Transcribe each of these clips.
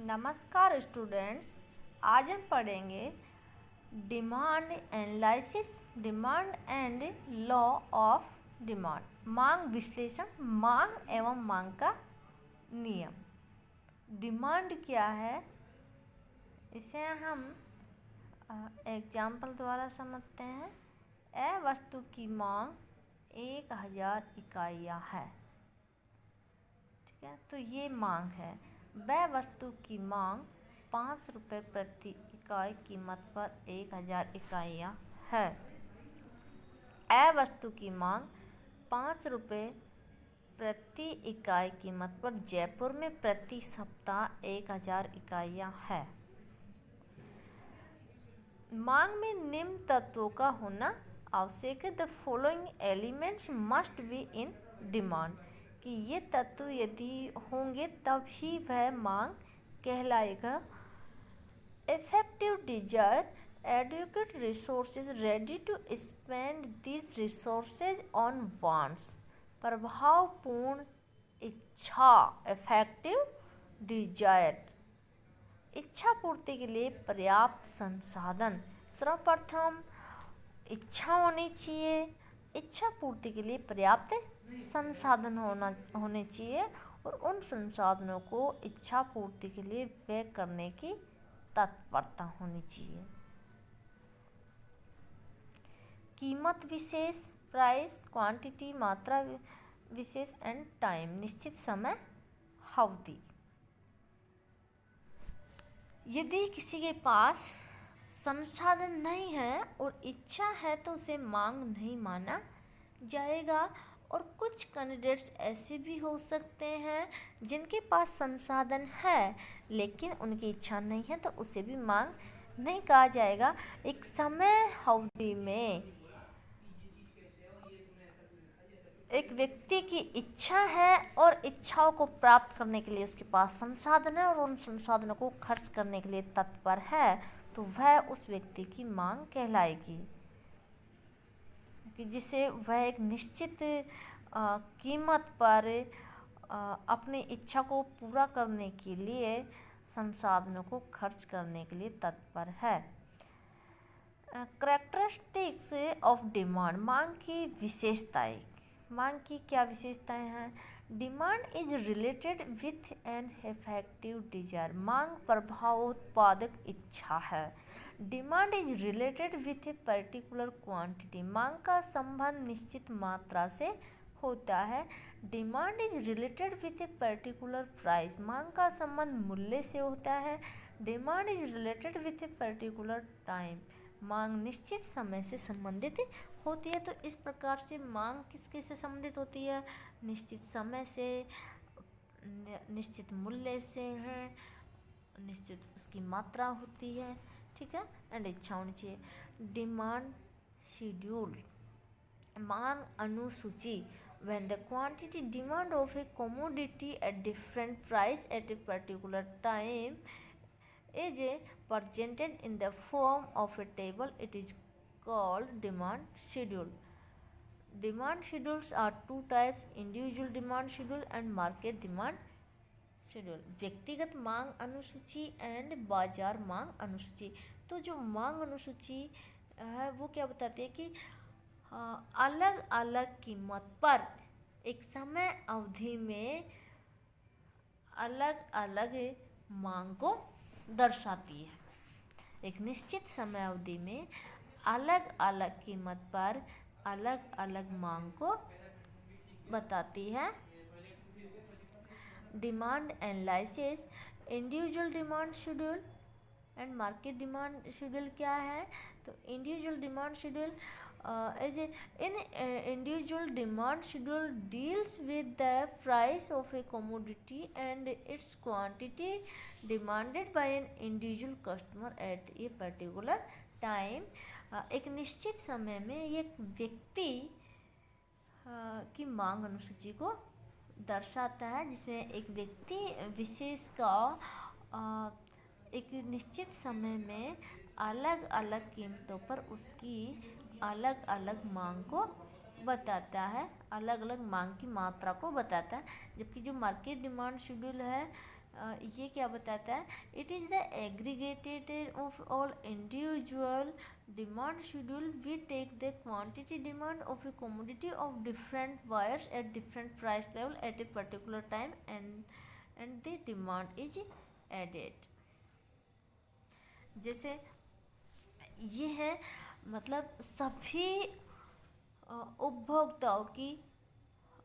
नमस्कार स्टूडेंट्स। आज हम पढ़ेंगे demand analysis, demand and law of demand, मांग विश्लेषण, मांग एवं मांग का नियम। डिमांड क्या है, इसे हम एग्जाम्पल द्वारा समझते हैं। ए वस्तु की मांग 1000 इकाइयाँ है, ठीक है, तो ये मांग है। वह वस्तु की मांग 5 रुपये प्रति इकाई कीमत पर 1000 इकाइयाँ है। ए वस्तु की मांग 5 रुपये प्रति इकाई कीमत पर जयपुर में प्रति सप्ताह 1000 इकाइयाँ है। मांग में निम्न तत्वों का होना आवश्यक है। The following elements must be in demand, कि ये तत्व यदि होंगे तब ही वह मांग कहलाएगा। Effective desire, adequate resources ready to spend this resources on wants, प्रभावपूर्ण इच्छा। इफेक्टिव डिजायर, इच्छा पूर्ति के लिए पर्याप्त संसाधन। सर्वप्रथम इच्छा होनी चाहिए, इच्छा पूर्ति के लिए पर्याप्त संसाधन होने चाहिए और उन संसाधनों को इच्छा पूर्ति के लिए व्यय करने की तत्परता होनी चाहिए। कीमत विशेष, प्राइस, क्वांटिटी, मात्रा विशेष एंड टाइम, निश्चित समय, अवधि। यदि किसी के पास संसाधन नहीं है और इच्छा है तो उसे मांग नहीं माना जाएगा। और कुछ कैंडिडेट्स ऐसे भी हो सकते हैं जिनके पास संसाधन है लेकिन उनकी इच्छा नहीं है, तो उसे भी मांग नहीं कहा जाएगा। एक समय अवधि में एक व्यक्ति की इच्छा है और इच्छाओं को प्राप्त करने के लिए उसके पास संसाधन है और उन संसाधनों को खर्च करने के लिए तत्पर है, तो वह उस व्यक्ति की मांग कहलाएगी, कि जिसे वह एक निश्चित कीमत पर अपनी इच्छा को पूरा करने के लिए संसाधनों को खर्च करने के लिए तत्पर है। कैरेक्टरिस्टिक्स ऑफ डिमांड, मांग की विशेषताएं। मांग की क्या विशेषताएं हैं? Demand is related with an effective desire, मांग प्रभावोत्पादक इच्छा है। Demand is related with a particular quantity, मांग का संबंध निश्चित मात्रा से होता है। Demand is related with a particular price, मांग का संबंध मूल्य से होता है। Demand is related with a particular time, मांग निश्चित समय से संबंधित होती है। तो इस प्रकार से मांग किसके से संबंधित होती है? निश्चित समय से, निश्चित मूल्य से है, निश्चित उसकी मात्रा होती है, ठीक है, एंड इच्छा होनी चाहिए। डिमांड शेड्यूल, मांग अनुसूची। When the quantity demand of a commodity at different price at a particular time is presented in the form of a table, it is called demand schedule. Demand schedules are two types: individual demand schedule and market demand schedule. व्यक्तिगत मांग अनुसूची and बाजार मांग अनुसूची। तो जो मांग अनुसूची है वो क्या बताती है कि अलग अलग कीमत पर एक समय अवधि में अलग अलग मांग को दर्शाती है। एक निश्चित समय अवधि में अलग अलग कीमत पर अलग अलग मांग को बताती है। Demand analysis, individual demand schedule and market demand schedule क्या है? तो individual demand schedule is in individual demand schedule deals with the price of a commodity and its quantity demanded by an individual customer at a particular time. एक निश्चित समय में एक व्यक्ति की मांग अनुसूची को दर्शाता है, जिसमें एक व्यक्ति विशेष का एक निश्चित समय में अलग अलग कीमतों पर उसकी अलग अलग मांग को बताता है, अलग अलग मांग की मात्रा को बताता है। जबकि जो मार्केट डिमांड शेड्यूल है ये क्या बताता है? It is the aggregated of all individual demand schedule we take the quantity demand of a commodity of different buyers at different price level at a particular time and the demand is added. जैसे ये है, मतलब सभी उपभोक्ताओं की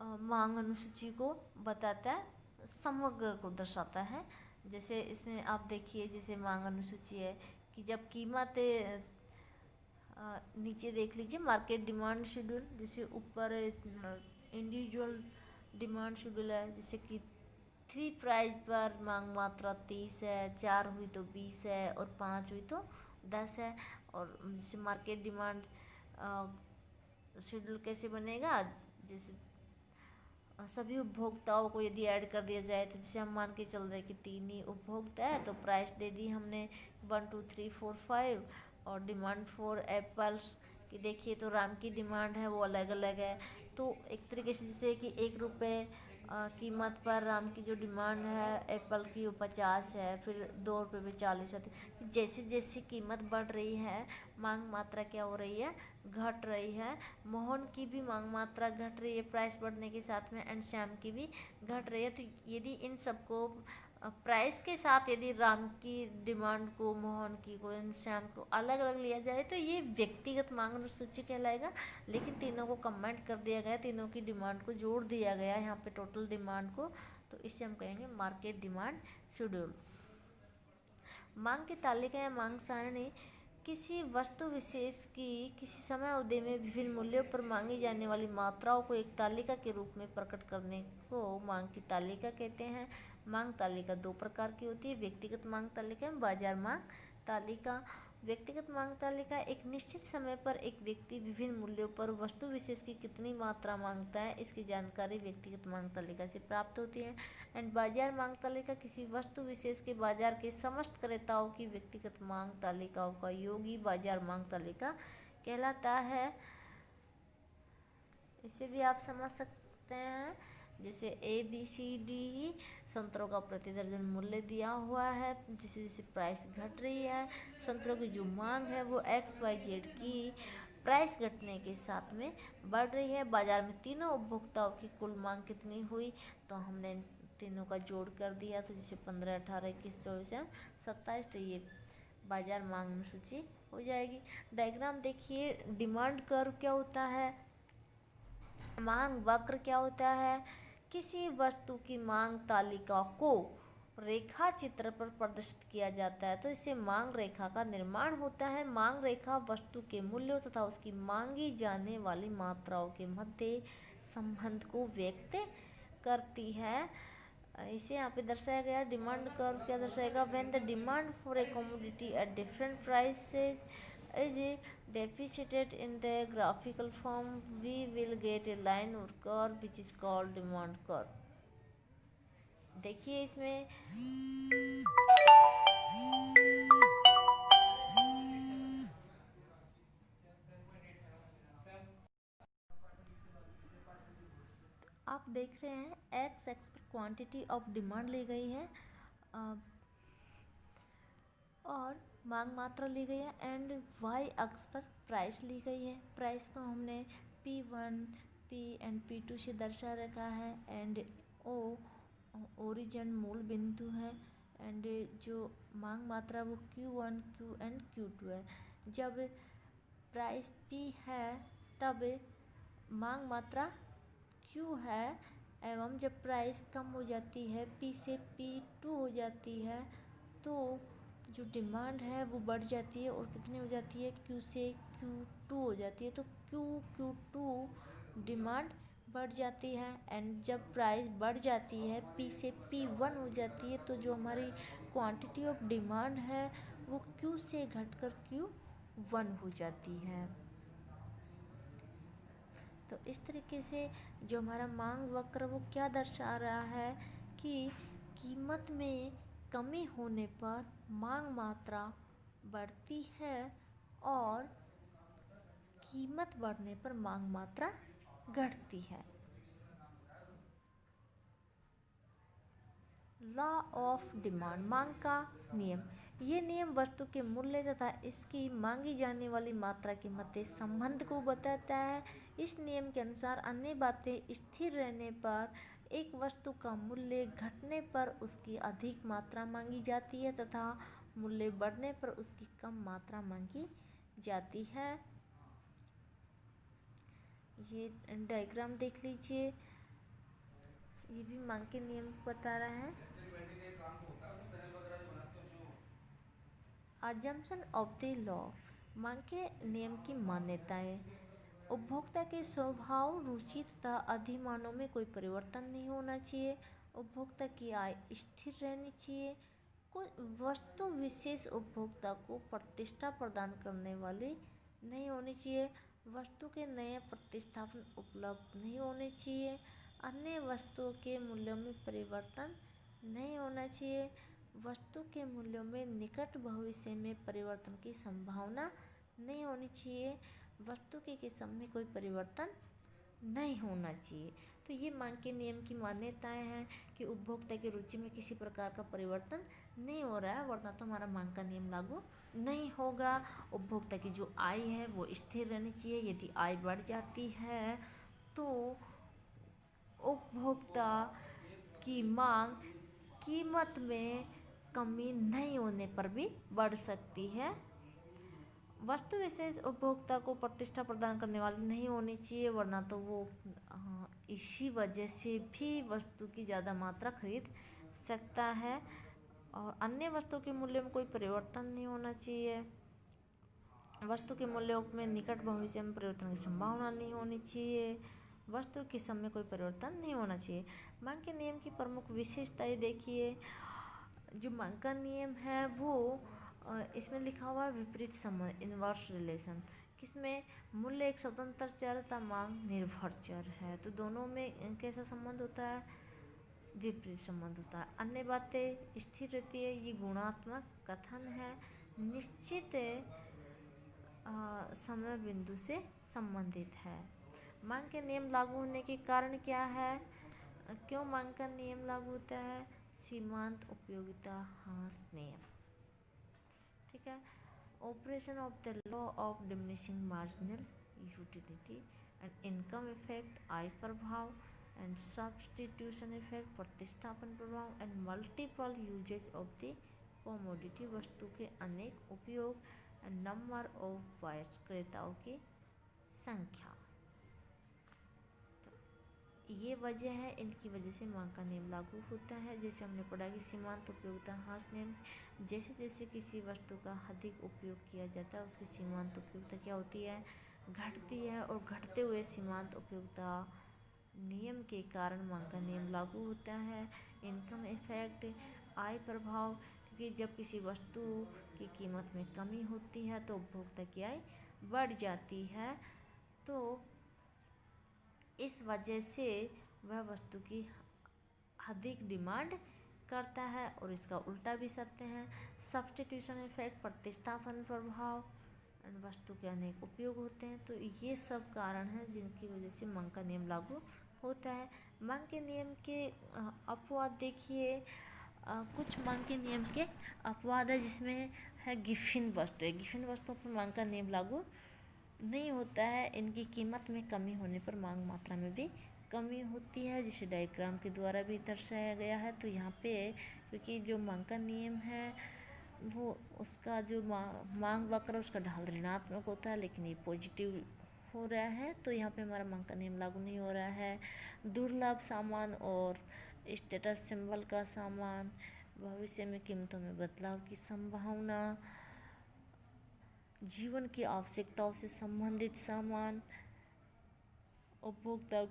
मांग अनुसूची को बताता है, समग्र को दर्शाता है। जैसे इसमें आप देखिए, जैसे मांग अनुसूची है कि जब कीमत नीचे देख लीजिए मार्केट डिमांड शेड्यूल, जैसे ऊपर इंडिविजुअल डिमांड शेड्यूल है, जैसे कि 3 प्राइस पर मांग मात्रा 30 है, 4 हुई तो 20 है और 5 हुई तो 10 है। और जैसे मार्केट डिमांड शेड्यूल कैसे बनेगा, जैसे सभी उपभोक्ताओं को यदि ऐड कर दिया जाए, तो जैसे हम मान के चल रहे हैं कि 3 ही उपभोक्ता है, तो प्राइस दे दी हमने 1 2 3 4 5। और डिमांड फॉर एप्पल्स की देखिए तो राम की डिमांड है वो अलग अलग है। तो एक तरीके से जैसे कि 1 रुपये कीमत पर राम की जो डिमांड है एप्पल की वो 50 है, फिर 2 रुपये में 40 होती है। जैसे जैसे कीमत बढ़ रही है, मांग मात्रा क्या हो रही है? घट रही है। मोहन की भी मांग मात्रा घट रही है प्राइस बढ़ने के साथ में, एंड श्याम की भी घट रही है। तो यदि इन सबको प्राइस के साथ यदि राम की डिमांड को, मोहन की को, श्याम को अलग अलग लिया जाए तो ये व्यक्तिगत मांग अनुसूची कहलाएगा। लेकिन तीनों को कमेंट कर दिया गया, तीनों की डिमांड को जोड़ दिया गया यहाँ पे टोटल डिमांड को, तो इससे हम कहेंगे मार्केट डिमांड शेड्यूल। मांग की तालिका या मांग सारणी किसी वस्तु विशेष की किसी समय अवधि में विभिन्न मूल्यों पर मांगी जाने वाली मात्राओं को एक तालिका के रूप में प्रकट करने को मांग की तालिका कहते हैं। मांग तालिका 2 प्रकार की होती है, व्यक्तिगत मांग तालिका एवं बाजार मांग तालिका। व्यक्तिगत मांग तालिका एक निश्चित समय पर एक व्यक्ति विभिन्न मूल्यों पर वस्तु विशेष की कितनी मात्रा मांगता है, इसकी जानकारी व्यक्तिगत मांग तालिका से प्राप्त होती है। एंड बाजार मांग तालिका किसी वस्तु विशेष के बाजार के समस्त क्रेताओं की व्यक्तिगत मांग तालिकाओं का योग ही बाजार मांग तालिका कहलाता है। इसे भी आप समझ सकते हैं, जैसे ABCD संतरों का प्रति दर्जन मूल्य दिया हुआ है। जैसे जैसे प्राइस घट रही है, संतरों की जो मांग है वो XYZ की प्राइस घटने के साथ में बढ़ रही है। बाजार में तीनों उपभोक्ताओं की कुल मांग कितनी हुई, तो हमने तीनों का जोड़ कर दिया, तो जैसे 15 18 21 24 27, तो ये बाजार मांग अनुसूची हो जाएगी। डायग्राम देखिए, डिमांड कर्व क्या होता है, मांग वक्र क्या होता है। किसी वस्तु की मांग तालिका को रेखा चित्र पर प्रदर्शित किया जाता है तो इससे मांग रेखा का निर्माण होता है। मांग रेखा वस्तु के मूल्यों तथा उसकी मांगी जाने वाली मात्राओं के मध्य संबंध को व्यक्त करती है। इसे यहाँ पे दर्शाया गया। डिमांड कर्व क्या दर्शाएगा, when the demand for a commodity at different prices is depicted in the graphical form, we will get a line or curve which is called demand curve। देखिए इसमें आप देख रहे हैं एक्स एक्स पर quantity of demand ली गई है और मांग मात्रा ली गई है, एंड वाई अक्ष पर प्राइस ली गई है। प्राइस को हमने P1 P एंड P2 से दर्शा रखा है, एंड O ओरिजिन मूल बिंदु है, एंड जो मांग मात्रा वो Q1 Q एंड Q2 है। जब प्राइस P है तब मांग मात्रा Q है, एवं जब प्राइस कम हो जाती है P से P2 हो जाती है तो जो डिमांड है वो बढ़ जाती है और कितनी हो जाती है, Q से Q2 हो जाती है। तो Q2 डिमांड बढ़ जाती है, एंड जब प्राइस बढ़ जाती है P से P1 हो जाती है तो जो हमारी क्वांटिटी ऑफ डिमांड है वो Q से घटकर Q1 हो जाती है। तो इस तरीके से जो हमारा मांग वक्र वो क्या दर्शा रहा है कि कीमत में कमी होने पर मांग मात्रा बढ़ती है और कीमत बढ़ने पर मांग मात्रा घटती है। लॉ ऑफ डिमांड, मांग का नियम। ये नियम वस्तु के मूल्य तथा इसकी मांगी जाने वाली मात्रा के मध्य संबंध को बताता है। इस नियम के अनुसार अन्य बातें स्थिर रहने पर एक वस्तु का मूल्य घटने पर उसकी अधिक मात्रा मांगी जाती है तथा मूल्य बढ़ने पर उसकी कम मात्रा मांगी जाती है। ये डायग्राम देख लीजिए, ये भी मांग के नियम बता रहा है। अजम्पशन ऑफ द लॉ, मांग के नियम की मान्यताएं। उपभोक्ता के स्वभाव, रुचि तथा अधिमानों में कोई परिवर्तन नहीं होना चाहिए। उपभोक्ता की आय स्थिर रहनी चाहिए। कोई वस्तु विशेष उपभोक्ता को प्रतिष्ठा प्रदान करने वाली नहीं होनी चाहिए। वस्तु के नए प्रतिस्थापन उपलब्ध नहीं होने चाहिए। अन्य वस्तुओं के मूल्यों में परिवर्तन नहीं होना चाहिए। वस्तु के मूल्यों में निकट भविष्य में परिवर्तन की संभावना नहीं होनी चाहिए। वस्तु के किस्म में कोई परिवर्तन नहीं होना चाहिए। तो ये मांग के नियम की मान्यताएं हैं कि उपभोक्ता की रुचि में किसी प्रकार का परिवर्तन नहीं हो रहा है, वरना तो हमारा मांग का नियम लागू नहीं होगा। उपभोक्ता की जो आय है वो स्थिर रहनी चाहिए। यदि आय बढ़ जाती है तो उपभोक्ता की मांग कीमत में कमी नहीं होने पर भी बढ़ सकती है। वस्तु विशेष उपभोक्ता को प्रतिष्ठा प्रदान करने वाली नहीं होनी चाहिए, वरना तो वो इसी वजह से भी वस्तु की ज़्यादा मात्रा खरीद सकता है। और अन्य वस्तु के मूल्य में कोई परिवर्तन नहीं होना चाहिए। वस्तु के मूल्यों में निकट भविष्य में परिवर्तन की संभावना नहीं होनी चाहिए। वस्तु के समय कोई परिवर्तन नहीं होना चाहिए। मांग के नियम की प्रमुख विशेषताएं देखिए। जो मांग का नियम है वो इसमें लिखा हुआ है विपरीत संबंध, इनवर्स रिलेशन, किसमें मूल्य एक स्वतंत्र चर तथा मांग निर्भर चर है। तो दोनों में कैसा संबंध होता है? विपरीत संबंध होता है। अन्य बातें स्थिर रहती है। ये गुणात्मक कथन है, निश्चित समय बिंदु से संबंधित है। मांग के नियम लागू होने के कारण क्या है? क्यों मांग का नियम लागू होता है? सीमांत उपयोगिता ह्रास नियम, ठीक है। Operation of the law of diminishing marginal utility and income effect, आय प्रभाव एंड सब्स्टिट्यूशन इफेक्ट, प्रतिस्थापन प्रभाव and multiple usages of the commodity, वस्तु के अनेक उपयोग एंड नंबर ऑफ बायर्स, क्रेताओं की संख्या। ये वजह है, इनकी वजह से मांग का नियम लागू होता है। जैसे हमने पढ़ा कि सीमांत उपयोगिता ह्रास नियम, जैसे जैसे किसी वस्तु का अधिक उपयोग किया जाता है उसकी सीमांत उपयोगिता क्या होती है? घटती है। और घटते हुए सीमांत उपयोगिता नियम के कारण मांग का नियम लागू होता है। इनकम इफेक्ट, आय प्रभाव, क्योंकि जब किसी वस्तु की कीमत में कमी होती है तो उपभोक्ता की आय बढ़ जाती है, तो इस वजह से वह वस्तु की अधिक डिमांड करता है। और इसका उल्टा भी सत्य है। सब्स्टिट्यूशन इफेक्ट, प्रतिस्थापन प्रभाव, वस्तु के अनेक उपयोग होते हैं। तो ये सब कारण हैं जिनकी वजह से मांग का नियम लागू होता है। मांग के नियम के अपवाद देखिए। कुछ मांग के नियम के अपवाद है जिसमें है गिफिन वस्तु। गिफिन वस्तुओं पर मांग का नियम लागू नहीं होता है। इनकी कीमत में कमी होने पर मांग मात्रा में भी कमी होती है, जिसे डायग्राम के द्वारा भी दर्शाया गया है। तो यहाँ पे क्योंकि जो मांग का नियम है वो उसका जो मांग वक्र उसका ढाल ऋणात्मक होता है, लेकिन ये पॉजिटिव हो रहा है, तो यहाँ पे हमारा मांग का नियम लागू नहीं हो रहा है। दुर्लभ सामान और स्टेटस सिंबल का सामान, भविष्य में कीमतों में बदलाव की संभावना, जीवन की आवश्यकताओं से संबंधित सामान, उपभोक्ता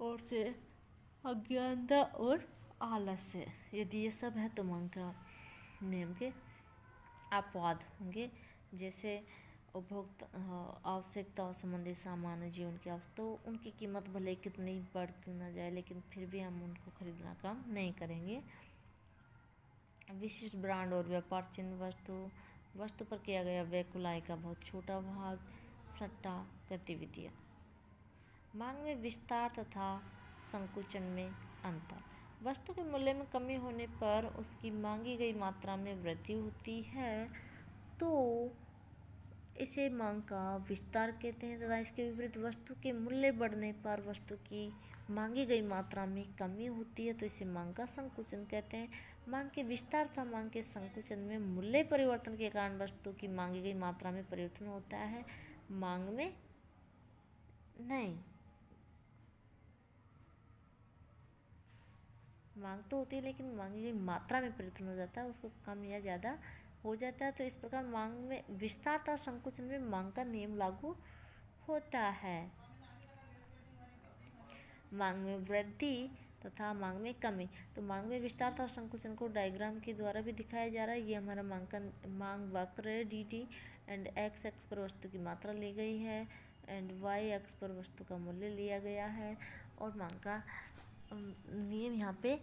और से अज्ञानता और आलस्य, यदि ये सब है तो मांग का नियम के अपवाद होंगे। जैसे उपभोक्ता आवश्यकताओं संबंधित सामान, जीवन की आवश्यकता, तो उनकी कीमत भले कितनी बढ़ क्यों ना जाए, लेकिन फिर भी हम उनको खरीदना काम नहीं करेंगे। विशिष्ट ब्रांड और व्यापार चिन्ह, वस्तु पर किया गया व्यय कुल आय का बहुत छोटा भाग, सट्टा गतिविधियाँ। मांग में विस्तार तथा संकुचन में अंतर। वस्तु के मूल्य में कमी होने पर उसकी मांगी गई मात्रा में वृद्धि होती है तो इसे मांग का विस्तार कहते हैं। तथा इसके विपरीत वस्तु के मूल्य बढ़ने पर वस्तु की मांगी गई मात्रा में कमी होती है तो इसे मांग का संकुचन कहते हैं। मांग के विस्तार तथा मांग के संकुचन में मूल्य परिवर्तन के कारण वस्तु की मांगी गई मात्रा में परिवर्तन होता है, मांग में नहीं। मांग तो होती है लेकिन मांगी गई मात्रा में परिवर्तन हो जाता है, उसको कम या ज़्यादा हो जाता है। तो इस प्रकार मांग में विस्तार तथा संकुचन में मांग का नियम लागू होता है। मांग में वृद्धि तथा मांग में कमी। तो मांग में विस्तार तथा संकुचन को डायग्राम के द्वारा भी दिखाया जा रहा है। ये हमारा मांग वक्र है D D and x x पर वस्तु की मात्रा ली गई है एंड वाई एक्स पर वस्तु का मूल्य लिया गया है और मांग का नियम यहाँ पे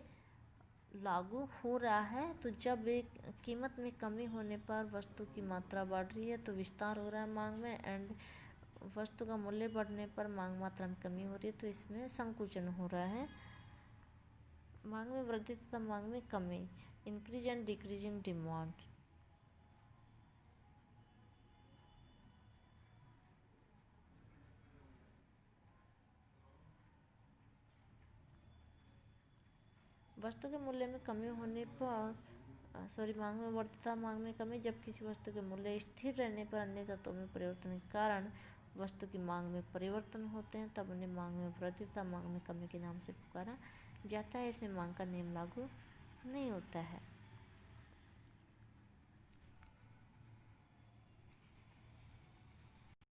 लागू हो रहा है। तो जब एक कीमत में कमी होने पर वस्तु की मात्रा बढ़ रही है तो विस्तार हो रहा है मांग में, एंड वस्तु का मूल्य बढ़ने पर मांग मात्रा में कमी हो रही है तो इसमें संकुचन हो रहा है। मांग में वृद्धि तथा मांग में कमी, इंक्रीज एंड डिक्रीजिंग डिमांड। वस्तु के मूल्य में कमी होने पर मांग में वृद्धि तथा मांग में कमी। जब किसी वस्तु के मूल्य स्थिर रहने पर अन्य तत्वों में परिवर्तन के कारण वस्तु की मांग में परिवर्तन होते हैं तब उन्हें मांग में वृद्धि तथा मांग में कमी के नाम से पुकारा जाता है। इसमें मांग का नियम लागू नहीं होता है।